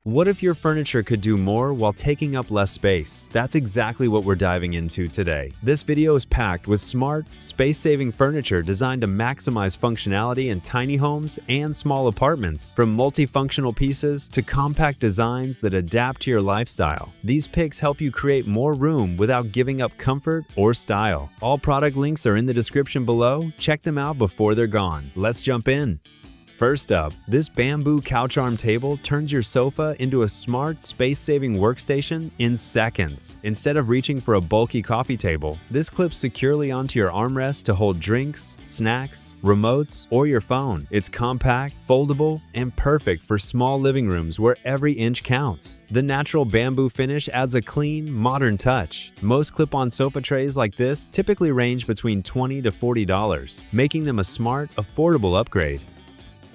What if your furniture could do more while taking up less space? That's exactly what we're diving into today. This video is packed with smart, space-saving furniture designed to maximize functionality in tiny homes and small apartments. From multifunctional pieces to compact designs that adapt to your lifestyle, these picks help you create more room without giving up comfort or style. All product links are in the description below. Check them out before they're gone. Let's jump in. First up, this bamboo couch arm table turns your sofa into a smart, space-saving workstation in seconds. Instead of reaching for a bulky coffee table, this clips securely onto your armrest to hold drinks, snacks, remotes, or your phone. It's compact, foldable, and perfect for small living rooms where every inch counts. The natural bamboo finish adds a clean, modern touch. Most clip-on sofa trays like this typically range between $20 to $40, making them a smart, affordable upgrade.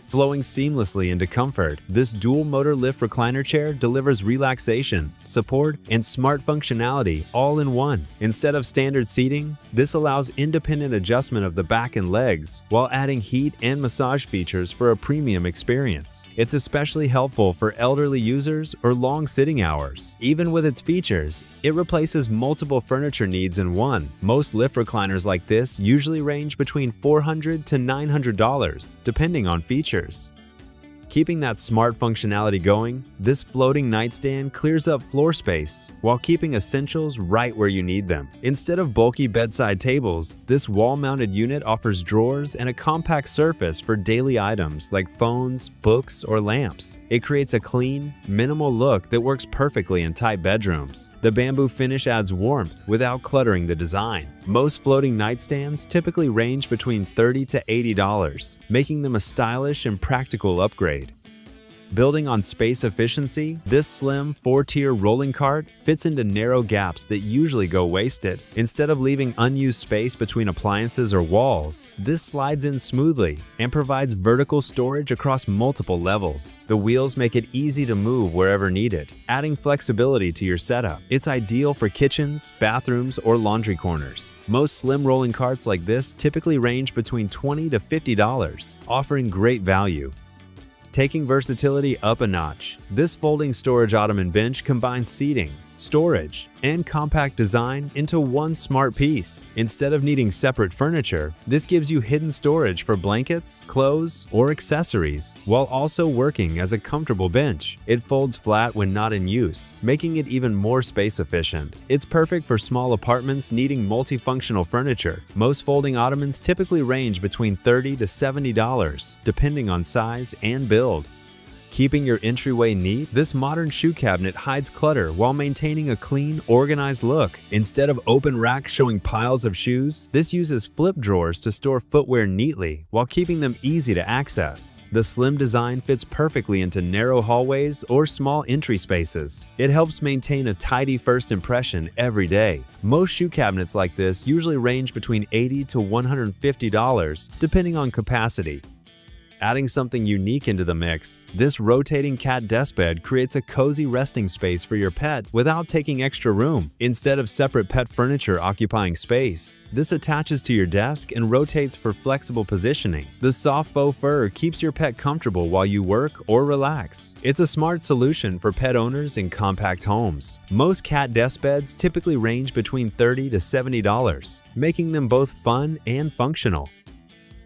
Flowing seamlessly into comfort, this dual-motor lift recliner chair delivers relaxation, support, and smart functionality all in one. Instead of standard seating, this allows independent adjustment of the back and legs while adding heat and massage features for a premium experience. It's especially helpful for elderly users or long sitting hours. Even with its features, it replaces multiple furniture needs in one. Most lift recliners like this usually range between $400 to $900, depending on features. Keeping that smart functionality going, this floating nightstand clears up floor space while keeping essentials right where you need them. Instead of bulky bedside tables, this wall-mounted unit offers drawers and a compact surface for daily items like phones, books, or lamps. It creates a clean, minimal look that works perfectly in tight bedrooms. The bamboo finish adds warmth without cluttering the design. Most floating nightstands typically range between $30 to $80, making them a stylish and practical upgrade. Building on space efficiency, this slim 4-tier rolling cart fits into narrow gaps that usually go wasted. Instead of leaving unused space between appliances or walls, this slides in smoothly and provides vertical storage across multiple levels. The wheels make it easy to move wherever needed, adding flexibility to your setup. It's ideal for kitchens, bathrooms, or laundry corners. Most slim rolling carts like this typically range between $20 to $50, offering great value. Taking versatility up a notch, this folding storage Ottoman bench combines seating, storage, and compact design into one smart piece. Instead of needing separate furniture, this gives you hidden storage for blankets, clothes, or accessories, while also working as a comfortable bench. It folds flat when not in use, making it even more space efficient. It's perfect for small apartments needing multifunctional furniture. Most folding Ottomans typically range between $30 to $70, depending on size and build. Keeping your entryway neat, this modern shoe cabinet hides clutter while maintaining a clean, organized look. Instead of open racks showing piles of shoes, this uses flip drawers to store footwear neatly while keeping them easy to access. The slim design fits perfectly into narrow hallways or small entry spaces. It helps maintain a tidy first impression every day. Most shoe cabinets like this usually range between $80 to $150, depending on capacity. Adding something unique into the mix, this rotating cat desk bed creates a cozy resting space for your pet without taking extra room. Instead of separate pet furniture occupying space, this attaches to your desk and rotates for flexible positioning. The soft faux fur keeps your pet comfortable while you work or relax. It's a smart solution for pet owners in compact homes. Most cat desk beds typically range between $30 to $70, making them both fun and functional.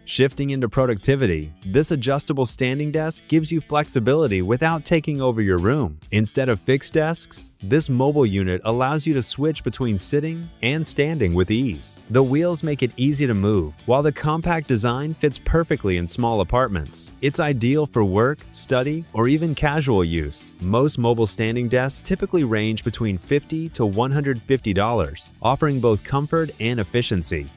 Shifting into productivity, this adjustable standing desk gives you flexibility without taking over your room. Instead of fixed desks, this mobile unit allows you to switch between sitting and standing with ease. The wheels make it easy to move, while the compact design fits perfectly in small apartments. It's ideal for work, study, or even casual use. Most mobile standing desks typically range between $50 to $150, offering both comfort and efficiency.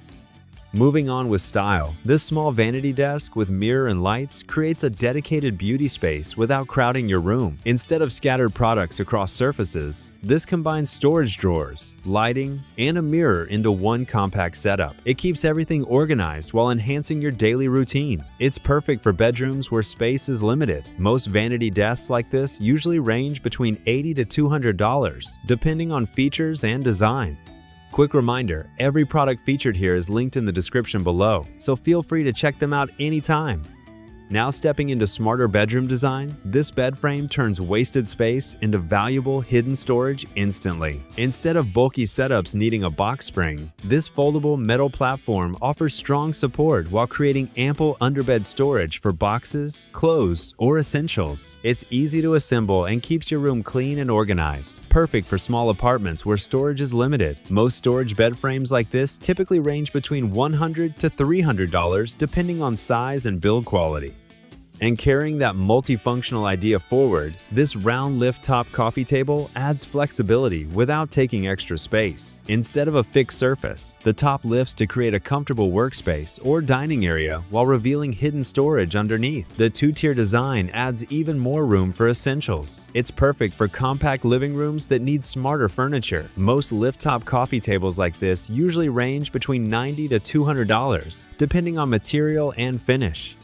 Moving on with style, this small vanity desk with mirror and lights creates a dedicated beauty space without crowding your room. Instead of scattered products across surfaces, this combines storage drawers, lighting, and a mirror into one compact setup. It keeps everything organized while enhancing your daily routine. It's perfect for bedrooms where space is limited. Most vanity desks like this usually range between $80 to $200, depending on features and design. Quick reminder, every product featured here is linked in the description below, so feel free to check them out anytime. Now stepping into smarter bedroom design, this bed frame turns wasted space into valuable hidden storage instantly. Instead of bulky setups needing a box spring, this foldable metal platform offers strong support while creating ample underbed storage for boxes, clothes, or essentials. It's easy to assemble and keeps your room clean and organized, perfect for small apartments where storage is limited. Most storage bed frames like this typically range between $100 to $300 depending on size and build quality. And carrying that multifunctional idea forward, this round lift-top coffee table adds flexibility without taking extra space. Instead of a fixed surface, the top lifts to create a comfortable workspace or dining area while revealing hidden storage underneath. The two-tier design adds even more room for essentials. It's perfect for compact living rooms that need smarter furniture. Most lift-top coffee tables like this usually range between $90 to $200, depending on material and finish.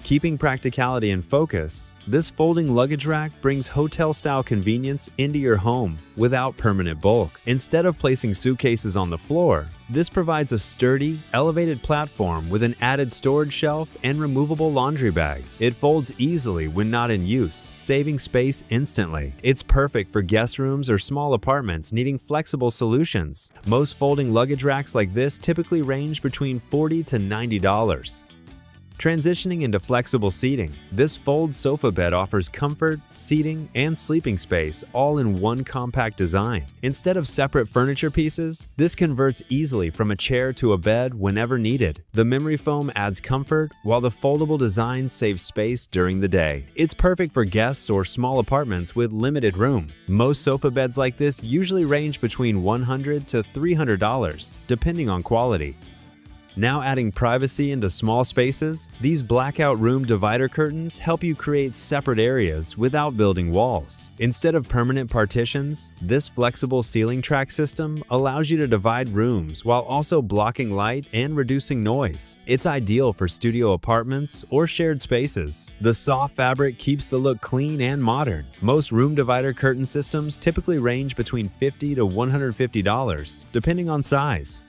Keeping practicality in focus, this folding luggage rack brings hotel-style convenience into your home without permanent bulk. Instead of placing suitcases on the floor, this provides a sturdy, elevated platform with an added storage shelf and removable laundry bag. It folds easily when not in use, saving space instantly. It's perfect for guest rooms or small apartments needing flexible solutions. Most folding luggage racks like this typically range between $40 to $90. Transitioning into flexible seating, this fold sofa bed offers comfort, seating, and sleeping space all in one compact design. Instead of separate furniture pieces, this converts easily from a chair to a bed whenever needed. The memory foam adds comfort, while the foldable design saves space during the day. It's perfect for guests or small apartments with limited room. Most sofa beds like this usually range between $100 to $300, depending on quality. Now adding privacy into small spaces, these blackout room divider curtains help you create separate areas without building walls. Instead of permanent partitions, this flexible ceiling track system allows you to divide rooms while also blocking light and reducing noise. It's ideal for studio apartments or shared spaces. The soft fabric keeps the look clean and modern. Most room divider curtain systems typically range between $50 to $150, depending on size.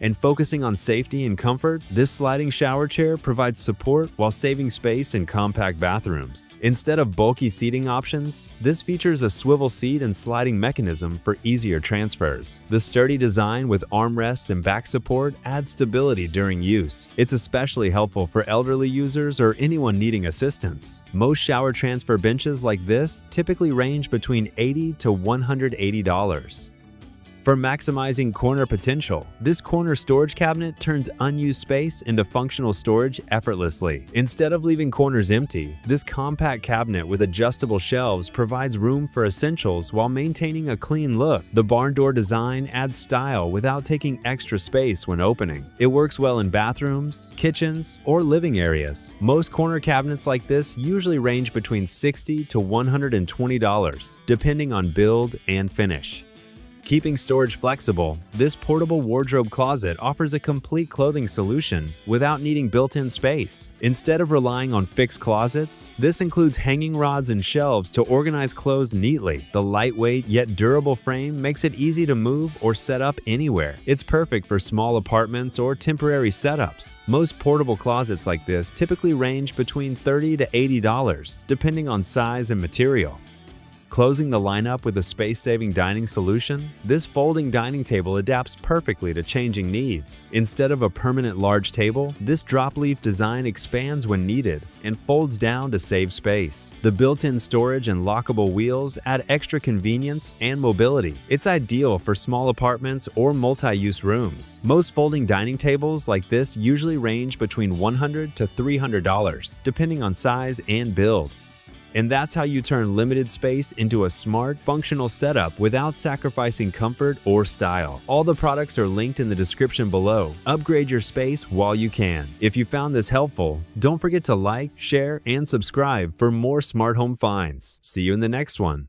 And focusing on safety and comfort, this sliding shower chair provides support while saving space in compact bathrooms. Instead of bulky seating options, this features a swivel seat and sliding mechanism for easier transfers. The sturdy design with armrests and back support adds stability during use. It's especially helpful for elderly users or anyone needing assistance. Most shower transfer benches like this typically range between $80 to $180. For maximizing corner potential, this corner storage cabinet turns unused space into functional storage effortlessly. Instead of leaving corners empty, this compact cabinet with adjustable shelves provides room for essentials while maintaining a clean look. The barn door design adds style without taking extra space when opening. It works well in bathrooms, kitchens, or living areas. Most corner cabinets like this usually range between $60 to $120, depending on build and finish. Keeping storage flexible, this portable wardrobe closet offers a complete clothing solution without needing built-in space. Instead of relying on fixed closets, this includes hanging rods and shelves to organize clothes neatly. The lightweight yet durable frame makes it easy to move or set up anywhere. It's perfect for small apartments or temporary setups. Most portable closets like this typically range between $30 to $80, depending on size and material. Closing the lineup with a space-saving dining solution, this folding dining table adapts perfectly to changing needs. Instead of a permanent large table, this drop-leaf design expands when needed and folds down to save space. The built-in storage and lockable wheels add extra convenience and mobility. It's ideal for small apartments or multi-use rooms. Most folding dining tables like this usually range between $100 to $300, depending on size and build. And that's how you turn limited space into a smart, functional setup without sacrificing comfort or style. All the products are linked in the description below. Upgrade your space while you can. If you found this helpful, don't forget to like, share, and subscribe for more smart home finds. See you in the next one.